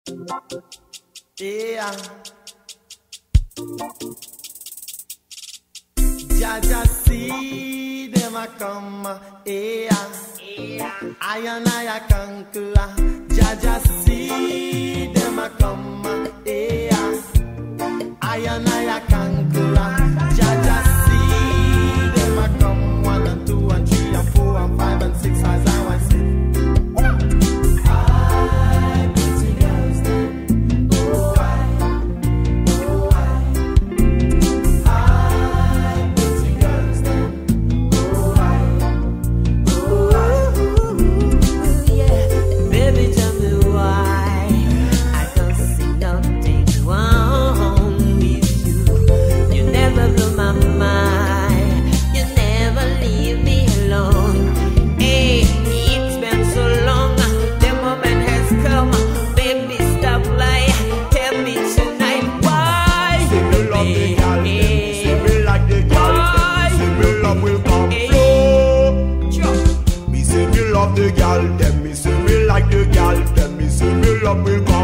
Yeah. Jaja see them a come. Yeah. I and I conquer. Jaja see them a come. Yeah. I and I conquer. Jaja see them a come. 1 and 2 and 3 and 4 and 5 and 6 as I was saying. The gal, them me say me like the gal, them me say me love will come.